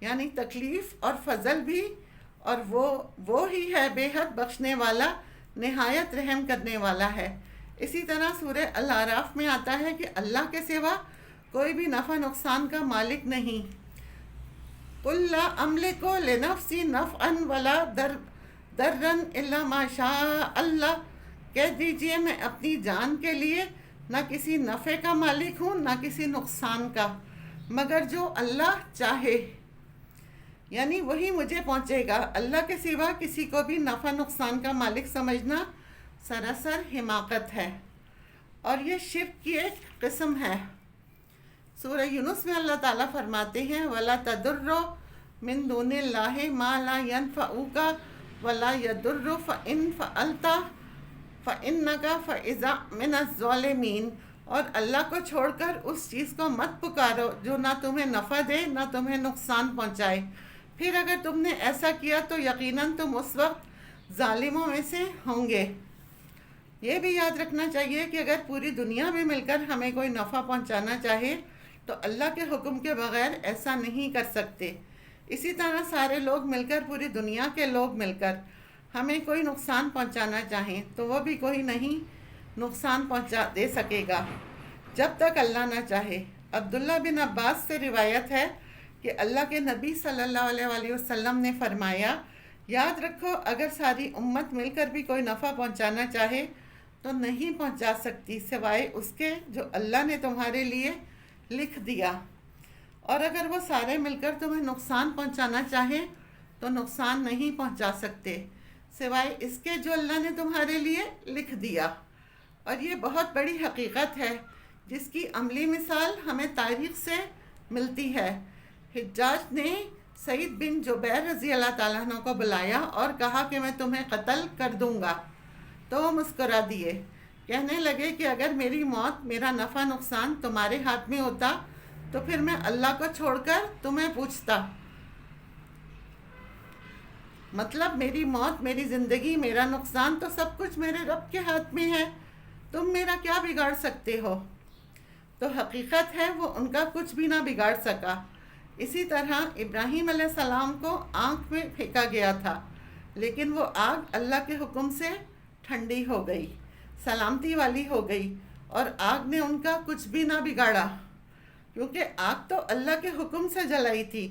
یعنی تکلیف اور فضل بھی، اور وہ ہی ہے بے حد بخشنے والا، نہایت رحم کرنے والا ہے۔ اسی طرح سورہ الاعراف میں آتا ہے کہ اللہ کے سوا کوئی بھی نفع نقصان کا مالک نہیں۔ قُل لَا أَمْلِكُ لِنَفْسِي نَفْعًا وَلَا ضَرًّا إِلَّا مَا شَاءَ اللَّهُ، کہہ دیجئے میں اپنی جان کے لیے نہ کسی نفع کا مالک ہوں نہ کسی نقصان کا، مگر جو اللہ چاہے، یعنی وہی مجھے پہنچے گا۔ اللہ کے سوا کسی کو بھی نفع نقصان کا مالک سمجھنا سراسر حماقت ہے، اور یہ شرک کی ایک قسم ہے۔ سورہ یونس میں اللہ تعالیٰ فرماتے ہیں وَلَا تَدُرُّ مِن دُونِ اللَّهِ مَا لَا يَنفَعُكَ وَلَا يَضُرُّ فَإِن فَعَلْتَ فَإِنَّكَ فَإِذًا مِنَ الظَّالِمِينَ، اور اللہ کو چھوڑ کر اس چیز کو مت پکارو جو نہ تمہیں نفع دے نہ تمہیں نقصان پہنچائے، پھر اگر تم نے ایسا کیا تو یقیناً تم اس وقت ظالموں میں سے ہوں گے۔ یہ بھی یاد رکھنا چاہیے کہ اگر پوری دنیا بھی مل کر ہمیں کوئی نفع پہنچانا چاہے تو اللہ کے حکم کے بغیر ایسا نہیں کر سکتے۔ اسی طرح سارے لوگ مل کر، پوری دنیا کے لوگ مل کر ہمیں کوئی نقصان پہنچانا چاہیں تو وہ بھی کوئی نہیں نقصان پہنچا دے سکے گا جب تک اللہ نہ چاہے۔ عبداللہ بن عباس سے روایت ہے کہ اللہ کے نبی صلی اللہ علیہ وآلہ وسلم نے فرمایا، یاد رکھو اگر ساری امت مل کر بھی کوئی نفع پہنچانا چاہے تو نہیں پہنچا سکتی سوائے اس کے جو اللہ نے تمہارے لیے لکھ دیا، اور اگر وہ سارے مل کر تمہیں نقصان پہنچانا چاہیں تو نقصان نہیں پہنچا سکتے سوائے اس کے جو اللہ نے تمہارے لیے لکھ دیا۔ اور یہ بہت بڑی حقیقت ہے جس کی عملی مثال ہمیں تاریخ سے ملتی ہے۔ حجاج نے سعید بن جبیر رضی اللہ تعالیٰ عنہ کو بلایا اور کہا کہ میں تمہیں قتل کر دوں گا، تو وہ مسکرا دیے، کہنے لگے کہ اگر میری موت، میرا نفع نقصان تمہارے ہاتھ میں ہوتا تو پھر میں اللہ کو چھوڑ کر تمہیں پوچھتا، مطلب میری موت، میری زندگی، میرا نقصان تو سب کچھ میرے رب کے ہاتھ میں ہے، تم میرا کیا بگاڑ سکتے ہو؟ تو حقیقت ہے وہ ان کا کچھ بھی نہ بگاڑ سکا۔ اسی طرح ابراہیم علیہ السلام کو آگ میں پھینکا گیا تھا، لیکن وہ آگ اللہ کے حکم سے ٹھنڈی ہو گئی، سلامتی والی ہو گئی، اور آگ نے ان کا کچھ بھی نہ بگاڑا، کیونکہ آگ تو اللہ کے حکم سے جلائی تھی،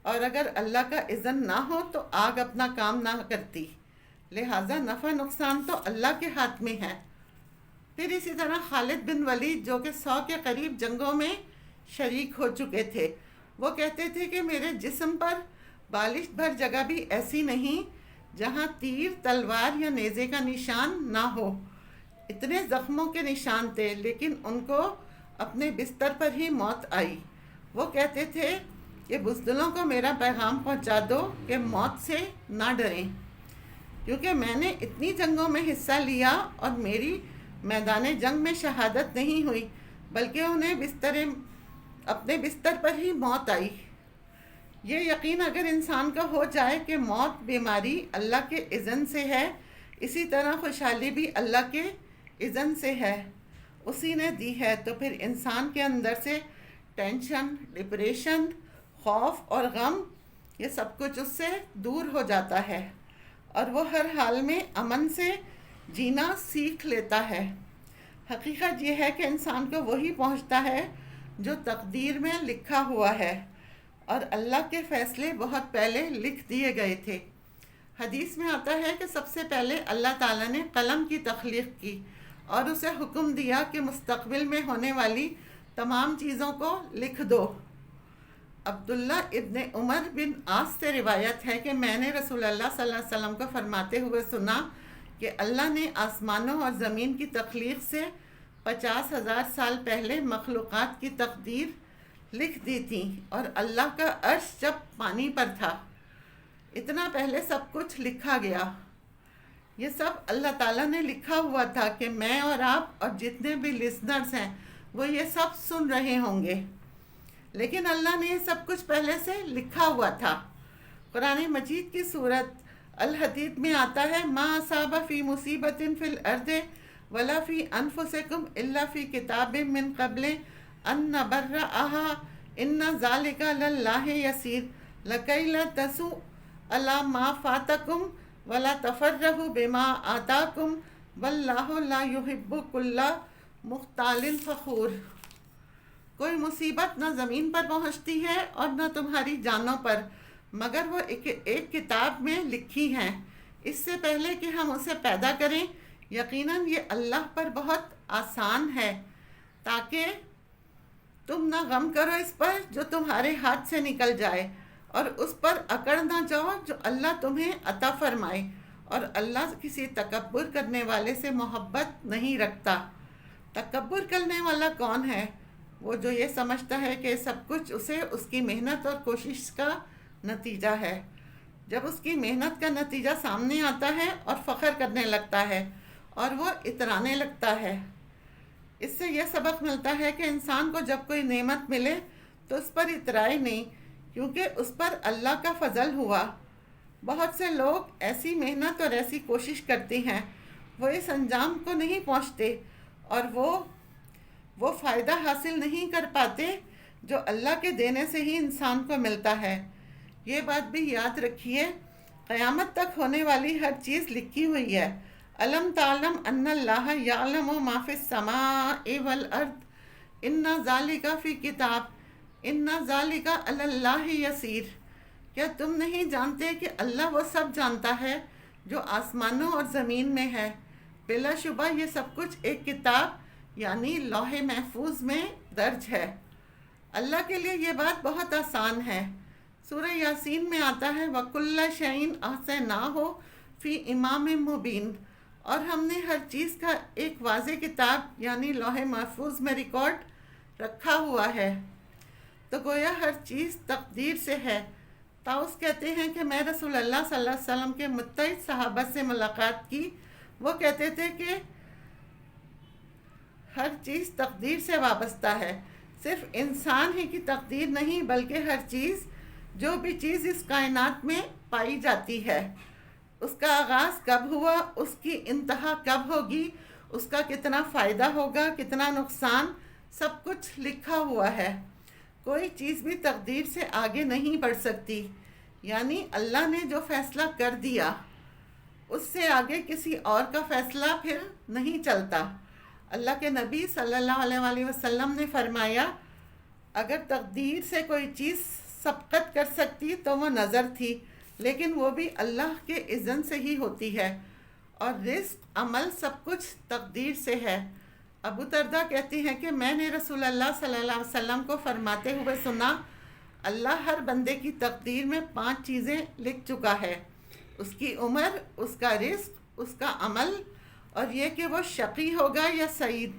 اور اگر اللہ کا اذن نہ ہو تو آگ اپنا کام نہ کرتی، لہٰذا نفع نقصان تو اللہ کے ہاتھ میں ہے۔ پھر اسی طرح خالد بن ولید جو کہ 100 کے قریب جنگوں میں شریک ہو چکے تھے، وہ کہتے تھے کہ میرے جسم پر بالش بھر جگہ بھی ایسی نہیں جہاں تیر، تلوار یا نیزے کا نشان نہ ہو۔ اتنے زخموں کے نشان تھے، لیکن ان کو اپنے بستر پر ہی موت آئی۔ وہ کہتے تھے کہ بزدلوں کو میرا پیغام پہنچا دو کہ موت سے نہ ڈریں، کیونکہ میں نے اتنی جنگوں میں حصہ لیا اور میری میدان جنگ میں شہادت نہیں ہوئی، بلکہ انہیں اپنے بستر پر ہی موت آئی۔ یہ یقین اگر انسان کا ہو جائے کہ موت، بیماری اللہ کے اذن سے ہے، اسی طرح خوشحالی بھی اللہ کے اذن سے ہے، اسی نے دی ہے، تو پھر انسان کے اندر سے ٹینشن، ڈپریشن، خوف اور غم، یہ سب کچھ اس سے دور ہو جاتا ہے، اور وہ ہر حال میں امن سے جینا سیکھ لیتا ہے۔ حقیقت یہ ہے کہ انسان کو وہی پہنچتا ہے جو تقدیر میں لکھا ہوا ہے، اور اللہ کے فیصلے بہت پہلے لکھ دیے گئے تھے۔ حدیث میں آتا ہے کہ سب سے پہلے اللہ تعالیٰ نے قلم کی تخلیق کی اور اسے حکم دیا کہ مستقبل میں ہونے والی تمام چیزوں کو لکھ دو۔ عبداللہ ابن عمر بن عاص سے روایت ہے کہ میں نے رسول اللہ صلی اللہ علیہ وسلم کو فرماتے ہوئے سنا کہ اللہ نے آسمانوں اور زمین کی تخلیق سے 50,000 سال پہلے مخلوقات کی تقدیر لکھ دی تھی، اور اللہ کا عرش جب پانی پر تھا، اتنا پہلے سب کچھ لکھا گیا۔ یہ سب اللہ تعالیٰ نے لکھا ہوا تھا کہ میں اور آپ اور جتنے بھی لسنرز ہیں وہ یہ سب سن رہے ہوں گے، لیکن اللہ نے یہ سب کچھ پہلے سے لکھا ہوا تھا۔ قرآن مجید کی سورت الحدید میں آتا ہے ما اصاب فی مصیبت فی الارض ولا فی انفسکم الا فی کتاب من قبل ان نبرأها ان ذلک للہ یسیر لَكَيْ لَا تَسُوا عَلَىٰ مَا فَاتَكُمْ وَلَا تَفَرَّحُوا بِمَا آتَاكُمْ وَاللَّهُ لَا يُحِبُّ كُلَّ مُخْتَالٍ فَخُورٍ۔ کوئی مصیبت نہ زمین پر پہنچتی ہے اور نہ تمہاری جانوں پر، مگر وہ ایک کتاب میں لکھی ہیں اس سے پہلے کہ ہم اسے پیدا کریں۔ یقیناً یہ اللہ پر بہت آسان ہے، تاکہ تم نہ غم کرو اس پر جو تمہارے ہاتھ سے نکل جائے، اور اس پر اکڑ نہ جاؤ جو اللہ تمہیں عطا فرمائے، اور اللہ کسی تکبر کرنے والے سے محبت نہیں رکھتا۔ تکبر کرنے والا کون ہے؟ وہ جو یہ سمجھتا ہے کہ سب کچھ اسے اس کی محنت اور کوشش کا نتیجہ ہے۔ جب اس کی محنت کا نتیجہ سامنے آتا ہے اور فخر کرنے لگتا ہے اور وہ اترانے لگتا ہے۔ اس سے یہ سبق ملتا ہے کہ انسان کو جب کوئی نعمت ملے تو اس پر اترائے نہیں، کیونکہ اس پر اللہ کا فضل ہوا۔ بہت سے لوگ ایسی محنت اور ایسی کوشش کرتے ہیں، وہ اس انجام کو نہیں پہنچتے اور وہ فائدہ حاصل نہیں کر پاتے جو اللہ کے دینے سے ہی انسان کو ملتا ہے۔ یہ بات بھی یاد رکھیے، قیامت تک ہونے والی ہر چیز لکھی ہوئی ہے۔ الم تعلم ان اللہ یعلم ما فی السماء والارض ان ذالک فی کتاب ان ذالک علی اللہ یسیر۔ کیا تم نہیں جانتے کہ اللہ وہ سب جانتا ہے جو آسمانوں اور زمین میں ہے؟ بلا شبہ یہ سب کچھ ایک کتاب یعنی لوح محفوظ میں درج ہے۔ اللہ کے لیے یہ بات بہت آسان ہے۔ سورہ یاسین میں آتا ہے وَكُلَّ شَيْءٍ أَحْصَيْنَاهُ فِي إِمَامٍ مُبِينٍ، اور ہم نے ہر چیز کا ایک واضح کتاب یعنی لوح محفوظ میں ریکارڈ رکھا ہوا ہے۔ تو گویا ہر چیز تقدیر سے ہے۔ طاؤس کہتے ہیں کہ میں رسول اللہ صلی اللہ علیہ وسلم کے متحد صحابہ سے ملاقات کی، وہ کہتے تھے کہ ہر چیز تقدیر سے وابستہ ہے، صرف انسان ہی کی تقدیر نہیں بلکہ ہر چیز، جو بھی چیز اس کائنات میں پائی جاتی ہے، اس کا آغاز کب ہوا، اس کی انتہا کب ہوگی، اس کا کتنا فائدہ ہوگا، کتنا نقصان، سب کچھ لکھا ہوا ہے۔ کوئی چیز بھی تقدیر سے آگے نہیں بڑھ سکتی، یعنی اللہ نے جو فیصلہ کر دیا اس سے آگے کسی اور کا فیصلہ پھر نہیں چلتا۔ اللہ کے نبی صلی اللہ علیہ وآلہ وسلم نے فرمایا، اگر تقدیر سے کوئی چیز سبقت کر سکتی تو وہ نظر تھی، لیکن وہ بھی اللہ کے اذن سے ہی ہوتی ہے، اور رزق، عمل، سب کچھ تقدیر سے ہے۔ ابو درداء کہتی ہیں کہ میں نے رسول اللہ صلی اللہ علیہ وسلم کو فرماتے ہوئے سنا، اللہ ہر بندے کی تقدیر میں 5 چیزیں لکھ چکا ہے: اس کی عمر، اس کا رزق، اس کا عمل، اور یہ کہ وہ شقی ہوگا یا سعید۔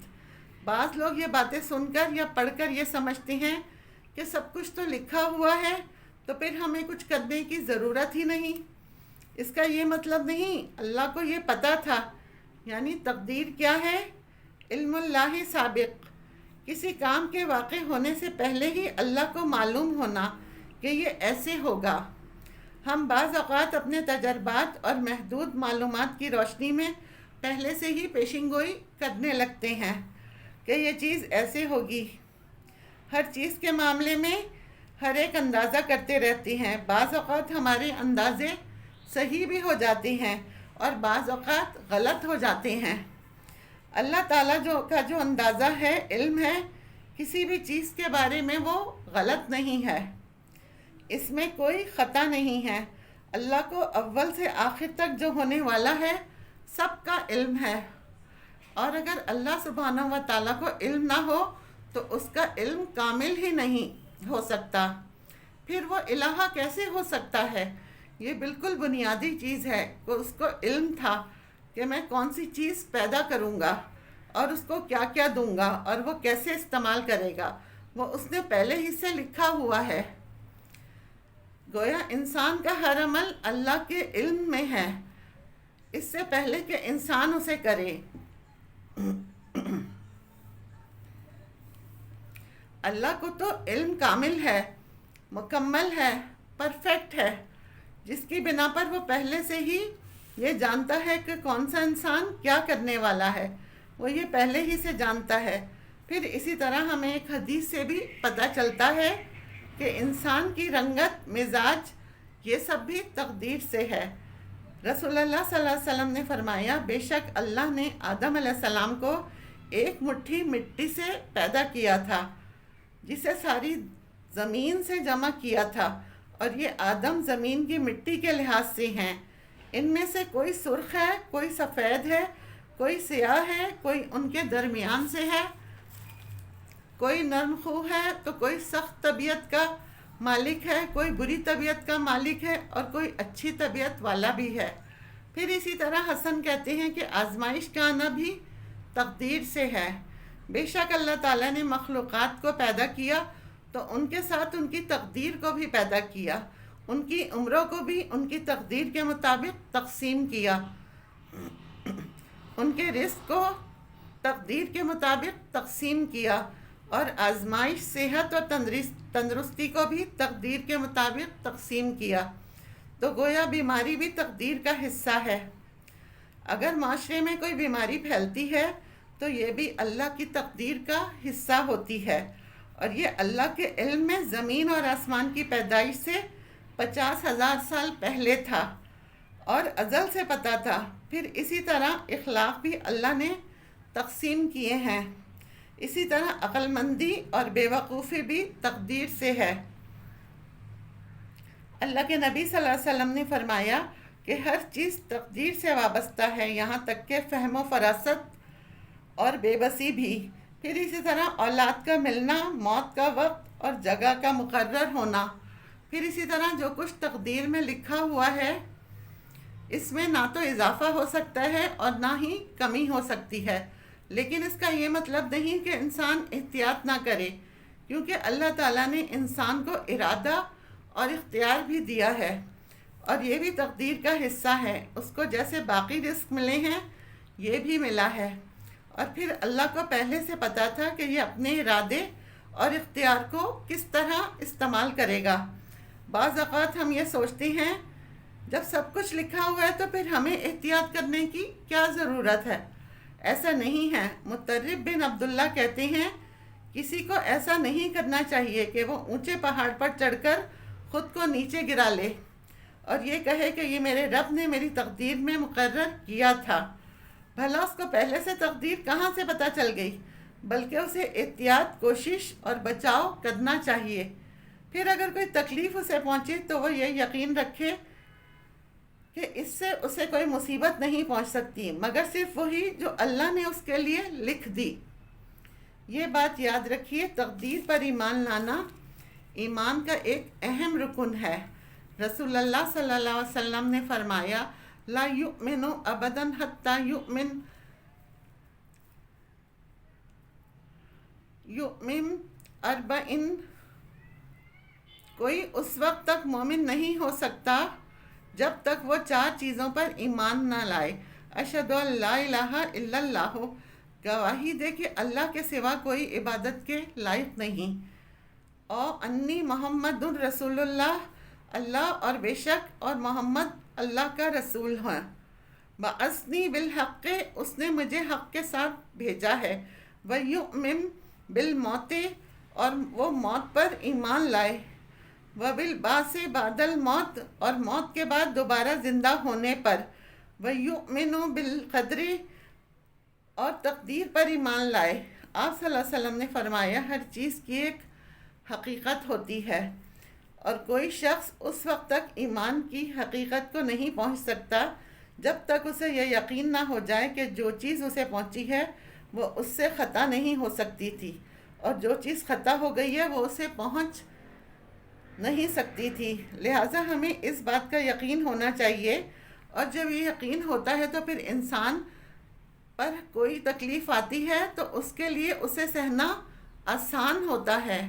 بعض لوگ یہ باتیں سن کر یا پڑھ کر یہ سمجھتے ہیں کہ سب کچھ تو لکھا ہوا ہے تو پھر ہمیں کچھ کرنے کی ضرورت ہی نہیں۔ اس کا یہ مطلب نہیں، اللہ کو یہ پتہ تھا۔ یعنی تقدیر کیا ہے؟ علم اللہ سابق، کسی کام کے واقع ہونے سے پہلے ہی اللہ کو معلوم ہونا کہ یہ ایسے ہوگا۔ ہم بعض اوقات اپنے تجربات اور محدود معلومات کی روشنی میں پہلے سے ہی پیشین گوئی کرنے لگتے ہیں کہ یہ چیز ایسے ہوگی۔ ہر چیز کے معاملے میں ہر ایک اندازہ کرتے رہتے ہیں۔ بعض اوقات ہمارے اندازے صحیح بھی ہو جاتے ہیں اور بعض اوقات غلط ہو جاتے ہیں۔ اللہ تعالیٰ کا جو اندازہ ہے، علم ہے، کسی بھی چیز کے بارے میں وہ غلط نہیں ہے، اس میں کوئی خطا نہیں ہے۔ اللہ کو اول سے آخر تک جو ہونے والا ہے سب کا علم ہے، اور اگر اللہ سبحانہ و تعالیٰ کو علم نہ ہو تو اس کا علم کامل ہی نہیں ہو سکتا، پھر وہ الہ کیسے ہو سکتا ہے؟ یہ بالکل بنیادی چیز ہے کہ اس کو علم تھا کہ میں کون سی چیز پیدا کروں گا اور اس کو کیا کیا دوں گا اور وہ کیسے استعمال کرے گا، وہ اس نے پہلے ہی سے لکھا ہوا ہے۔ گویا انسان کا ہر عمل اللہ کے علم میں ہے، اس سے پہلے کہ انسان اسے کرے۔ اللہ کو تو علم کامل ہے، مکمل ہے، پرفیکٹ ہے، جس کی بنا پر وہ پہلے سے ہی یہ جانتا ہے کہ کون سا انسان کیا کرنے والا ہے، وہ یہ پہلے ہی سے جانتا ہے۔ پھر اسی طرح ہمیں ایک حدیث سے بھی پتہ چلتا ہے کہ انسان کی رنگت، مزاج، یہ سب بھی تقدیر سے ہے۔ رسول اللہ صلی اللہ علیہ وسلم نے فرمایا، بے شک اللہ نے آدم علیہ السلام کو ایک مٹھی مٹی سے پیدا کیا تھا، جسے ساری زمین سے جمع کیا تھا، اور یہ آدم زمین کی مٹی کے لحاظ سے ہیں۔ ان میں سے کوئی سرخ ہے، کوئی سفید ہے، کوئی سیاہ ہے، کوئی ان کے درمیان سے ہے، کوئی نرم خو ہے تو کوئی سخت طبیعت کا مالک ہے، کوئی بری طبیعت کا مالک ہے، اور کوئی اچھی طبیعت والا بھی ہے۔ پھر اسی طرح حسن کہتے ہیں کہ آزمائش کا آنا بھی تقدیر سے ہے۔ بے شک اللہ تعالیٰ نے مخلوقات کو پیدا کیا تو ان کے ساتھ ان کی تقدیر کو بھی پیدا کیا، ان کی عمروں کو بھی ان کی تقدیر کے مطابق تقسیم کیا، ان کے رزق کو تقدیر کے مطابق تقسیم کیا، اور آزمائش، صحت اور تندرستی کو بھی تقدیر کے مطابق تقسیم کیا۔ تو گویا بیماری بھی تقدیر کا حصہ ہے۔ اگر معاشرے میں کوئی بیماری پھیلتی ہے تو یہ بھی اللہ کی تقدیر کا حصہ ہوتی ہے، اور یہ اللہ کے علم میں زمین اور آسمان کی پیدائش سے 50,000 سال پہلے تھا اور ازل سے پتہ تھا۔ پھر اسی طرح اخلاق بھی اللہ نے تقسیم کیے ہیں۔ اسی طرح عقل مندی اور بے وقوفی بھی تقدیر سے ہے۔ اللہ کے نبی صلی اللہ علیہ وسلم نے فرمایا کہ ہر چیز تقدیر سے وابستہ ہے، یہاں تک کہ فہم و فراست اور بے بسی بھی۔ پھر اسی طرح اولاد کا ملنا، موت کا وقت اور جگہ کا مقرر ہونا۔ پھر اسی طرح جو کچھ تقدیر میں لکھا ہوا ہے اس میں نہ تو اضافہ ہو سکتا ہے اور نہ ہی کمی ہو سکتی ہے، لیکن اس کا یہ مطلب نہیں کہ انسان احتیاط نہ کرے، کیونکہ اللہ تعالیٰ نے انسان کو ارادہ اور اختیار بھی دیا ہے، اور یہ بھی تقدیر کا حصہ ہے۔ اس کو جیسے باقی رزق ملے ہیں یہ بھی ملا ہے، اور پھر اللہ کو پہلے سے پتہ تھا کہ یہ اپنے ارادے اور اختیار کو کس طرح استعمال کرے گا۔ بعض اوقات ہم یہ سوچتے ہیں جب سب کچھ لکھا ہوا ہے تو پھر ہمیں احتیاط کرنے کی کیا ضرورت ہے؟ ایسا نہیں ہے۔ مطرب بن عبداللہ کہتے ہیں، کسی کو ایسا نہیں کرنا چاہیے کہ وہ اونچے پہاڑ پر چڑھ کر خود کو نیچے گرا لے اور یہ کہے کہ یہ میرے رب نے میری تقدیر میں مقرر کیا تھا۔ بھلا اس کو پہلے سے تقدیر کہاں سے پتہ چل گئی؟ بلکہ اسے احتیاط، کوشش اور بچاؤ کرنا چاہیے۔ پھر اگر کوئی تکلیف اسے پہنچے تو وہ یہ یقین رکھے کہ اس سے اسے کوئی مصیبت نہیں پہنچ سکتی مگر صرف وہی جو اللہ نے اس کے لیے لکھ دی۔ یہ بات یاد رکھیے، تقدیر پر ایمان لانا ایمان کا ایک اہم رکن ہے۔ رسول اللہ صلی اللہ علیہ وسلم نے فرمایا، لا یؤمن ابدا حتی یؤمن اربعین، کوئی اس وقت تک مومن نہیں ہو سکتا جب تک وہ 4 چیزوں پر ایمان نہ لائے۔ اشہد ان لا الہ الا اللہ، گواہی دے کہ اللہ کے سوا کوئی عبادت کے لائق نہیں، اور انی محمد رسول اللہ، اللہ اور بے شک اور محمد اللہ کا رسول ہے، بعثنی بالحق، اس نے مجھے حق کے ساتھ بھیجا ہے، ویؤمن بالموت، اور وہ موت پر ایمان لائے، وبالبعث بعد الموت، اور موت کے بعد دوبارہ زندہ ہونے پر، ویؤمن بالقدر، اور تقدیر پر ایمان لائے۔ آپ صلی اللہ علیہ وسلم نے فرمایا، ہر چیز کی ایک حقیقت ہوتی ہے، اور کوئی شخص اس وقت تک ایمان کی حقیقت کو نہیں پہنچ سکتا جب تک اسے یہ یقین نہ ہو جائے کہ جو چیز اسے پہنچی ہے وہ اس سے خطا نہیں ہو سکتی تھی، اور جو چیز خطا ہو گئی ہے وہ اسے پہنچ نہیں سکتی تھی۔ لہٰذا ہمیں اس بات کا یقین ہونا چاہیے، اور جب یہ یقین ہوتا ہے تو پھر انسان پر کوئی تکلیف آتی ہے تو اس کے لیے اسے سہنا آسان ہوتا ہے۔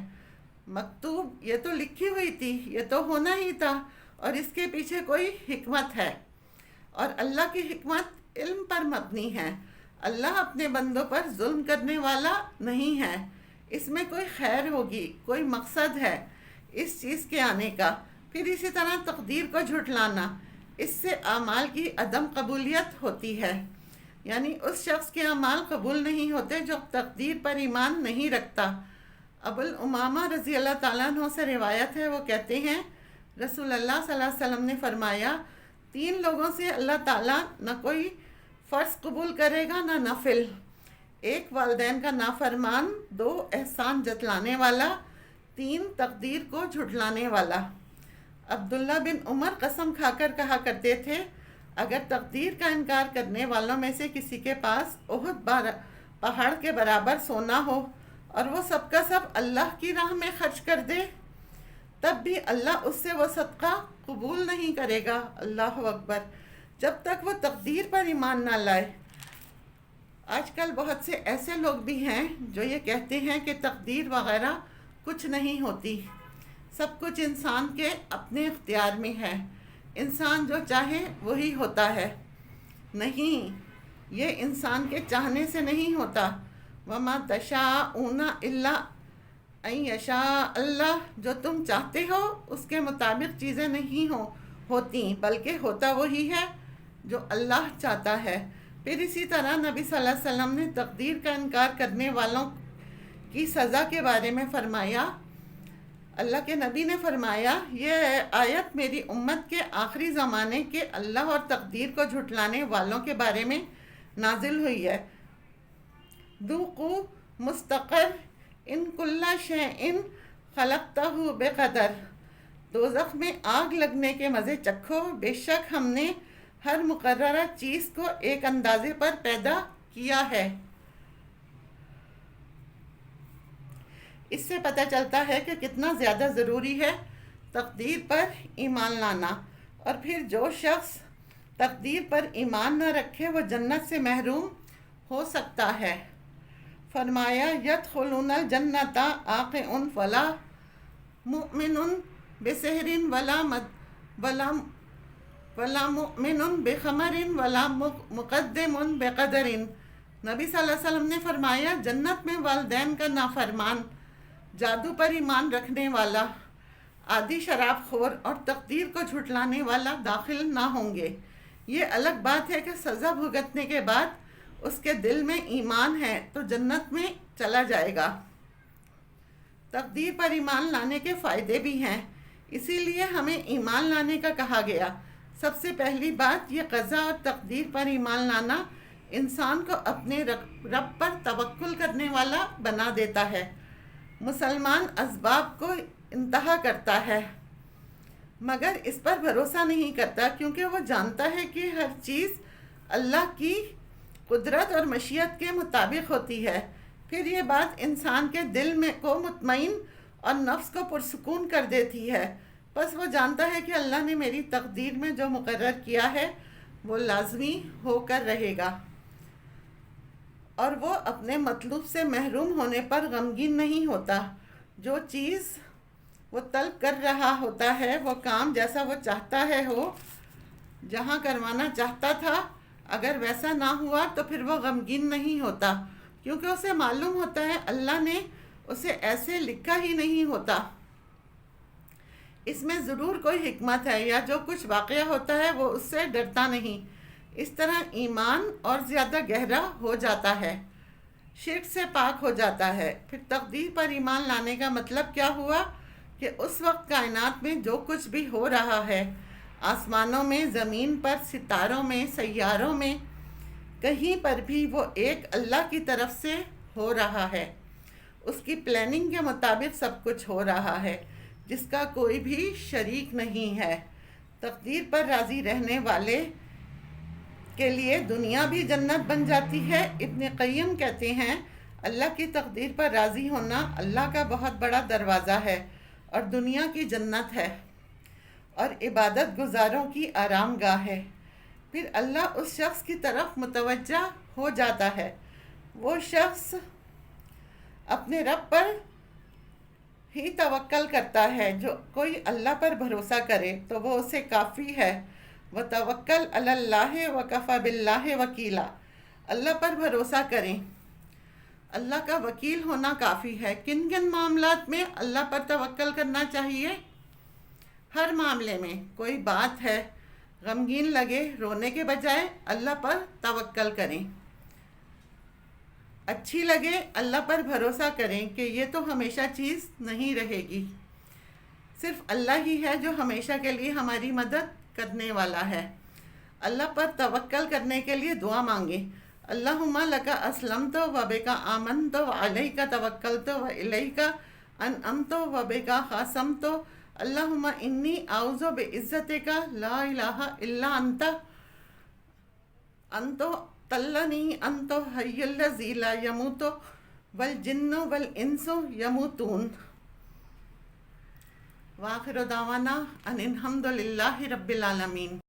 مکتوب، یہ تو لکھی ہوئی تھی، یہ تو ہونا ہی تھا، اور اس کے پیچھے کوئی حکمت ہے، اور اللہ کی حکمت علم پر مبنی ہے۔ اللہ اپنے بندوں پر ظلم کرنے والا نہیں ہے، اس میں کوئی خیر ہوگی، کوئی مقصد ہے اس چیز کے آنے کا۔ پھر اسی طرح تقدیر کو جھٹلانا، اس سے اعمال کی عدم قبولیت ہوتی ہے، یعنی اس شخص کے اعمال قبول نہیں ہوتے جو تقدیر پر ایمان نہیں رکھتا۔ ابو الامامہ رضی اللہ تعالیٰ عنہ سے روایت ہے، وہ کہتے ہیں رسول اللہ صلی اللہ علیہ وسلم نے فرمایا 3 لوگوں سے اللہ تعالیٰ نہ کوئی فرض قبول کرے گا نہ نفل، 1 والدین کا نافرمان، 2 احسان جتلانے والا، 3 تقدیر کو جھٹلانے والا۔ عبداللہ بن عمر قسم کھا کر کہا کرتے تھے اگر تقدیر کا انکار کرنے والوں میں سے کسی کے پاس احد پہاڑ کے برابر سونا ہو اور وہ سب کا سب اللہ کی راہ میں خرچ کر دے تب بھی اللہ اس سے وہ صدقہ قبول نہیں کرے گا۔ اللہ اکبر، جب تک وہ تقدیر پر ایمان نہ لائے۔ آج کل بہت سے ایسے لوگ بھی ہیں جو یہ کہتے ہیں کہ تقدیر وغیرہ کچھ نہیں ہوتی، سب کچھ انسان کے اپنے اختیار میں ہے، انسان جو چاہے وہی ہوتا ہے۔ نہیں، یہ انسان کے چاہنے سے نہیں ہوتا۔ وَمَا تَشَاءُونَ إِلَّا أَن يَشَاءَ اللہ، جو تم چاہتے ہو اس کے مطابق چیزیں نہیں ہوتی، بلکہ ہوتا وہی ہے جو اللہ چاہتا ہے۔ پھر اسی طرح نبی صلی اللہ علیہ وسلم نے تقدیر کا انکار کرنے والوں کی سزا کے بارے میں فرمایا، اللہ کے نبی نے فرمایا یہ آیت میری امت کے آخری زمانے کے اللہ اور تقدیر کو جھٹلانے والوں کے بارے میں نازل ہوئی ہے۔ ذوقوا مستقر ان کل شیء خلقتہ بقدر، دوزخ میں آگ لگنے کے مزے چکھو، بے شک ہم نے ہر مقررہ چیز کو ایک اندازے پر پیدا کیا ہے۔ اس سے پتہ چلتا ہے کہ کتنا زیادہ ضروری ہے تقدیر پر ایمان لانا، اور پھر جو شخص تقدیر پر ایمان نہ رکھے وہ جنت سے محروم ہو سکتا ہے۔ فرمایا یدخلون الجنۃ عاقع ولا مؤمن بسحر ولا مؤمن بخمر ولا مقدم بقدر۔ نبی صلی اللہ علیہ وسلم نے فرمایا جنت میں والدین کا نافرمان، جادو پر ایمان رکھنے والا، آدھی شراب خور اور تقدیر کو جھٹلانے والا داخل نہ ہوں گے۔ یہ الگ بات ہے کہ سزا بھگتنے کے بعد اس کے دل میں ایمان ہے تو جنت میں چلا جائے گا۔ تقدیر پر ایمان لانے کے فائدے بھی ہیں، اسی لیے ہمیں ایمان لانے کا کہا گیا۔ سب سے پہلی بات یہ قضا اور تقدیر پر ایمان لانا انسان کو اپنے رب پر توکل کرنے والا بنا دیتا ہے۔ مسلمان اسباب کو انتہا کرتا ہے مگر اس پر بھروسہ نہیں کرتا، کیونکہ وہ جانتا ہے کہ ہر چیز اللہ کی قدرت اور مشیت کے مطابق ہوتی ہے۔ پھر یہ بات انسان کے دل میں کو مطمئن اور نفس کو پرسکون کر دیتی ہے، بس وہ جانتا ہے کہ اللہ نے میری تقدیر میں جو مقرر کیا ہے وہ لازمی ہو کر رہے گا، اور وہ اپنے مطلوب سے محروم ہونے پر غمگین نہیں ہوتا۔ جو چیز وہ طلب کر رہا ہوتا ہے، وہ کام جیسا وہ چاہتا ہے ہو، جہاں کروانا چاہتا تھا، اگر ویسا نہ ہوا تو پھر وہ غمگین نہیں ہوتا، کیونکہ اسے معلوم ہوتا ہے اللہ نے اسے ایسے لکھا ہی نہیں ہوتا، اس میں ضرور کوئی حکمت ہے، یا جو کچھ واقعہ ہوتا ہے وہ اس سے ڈرتا نہیں۔ اس طرح ایمان اور زیادہ گہرا ہو جاتا ہے، شرک سے پاک ہو جاتا ہے۔ پھر تقدیر پر ایمان لانے کا مطلب کیا ہوا کہ اس وقت کائنات میں جو کچھ بھی ہو رہا ہے، آسمانوں میں، زمین پر، ستاروں میں، سیاروں میں، کہیں پر بھی وہ ایک اللہ کی طرف سے ہو رہا ہے، اس کی پلاننگ کے مطابق سب کچھ ہو رہا ہے، جس کا کوئی بھی شریک نہیں ہے۔ تقدیر پر راضی رہنے والے کے لیے دنیا بھی جنت بن جاتی ہے۔ ابن قیم کہتے ہیں اللہ کی تقدیر پر راضی ہونا اللہ کا بہت بڑا دروازہ ہے اور دنیا کی جنت ہے اور عبادت گزاروں کی آرام گاہ ہے۔ پھر اللہ اس شخص کی طرف متوجہ ہو جاتا ہے، وہ شخص اپنے رب پر ہی توکل کرتا ہے۔ جو کوئی اللہ پر بھروسہ کرے تو وہ اسے کافی ہے۔ وَتَوَكَّلْ عَلَى اللَّهِ وَكَفَى بِاللَّهِ وَكِيلًا، اللہ پر بھروسہ کریں، اللہ کا وکیل ہونا کافی ہے۔ کن کن معاملات میں اللہ پر توکل کرنا چاہیے؟ ہر معاملے میں کوئی بات ہے، غمگین لگے، رونے کے بجائے اللہ پر توکل کریں۔ اچھی لگے اللہ پر بھروسہ کریں کہ یہ تو ہمیشہ چیز نہیں رہے گی، صرف اللہ ہی ہے جو ہمیشہ کے لیے ہماری مدد کرنے والا ہے۔ اللہ پر توکل کرنے کے لیے دعا مانگیں۔ اللہم لکا اسلمت و بکا آمنت و علیک توکلت و الیک انعمت و بکا خاصمت۔ اللہم انی اعوذ بعزتک لا الہ الا انت انت تلنی انت حی الذی لا یموت والجن والانس یموتون۔ وآخر دعوانا ان الحمد للہ رب العالمین۔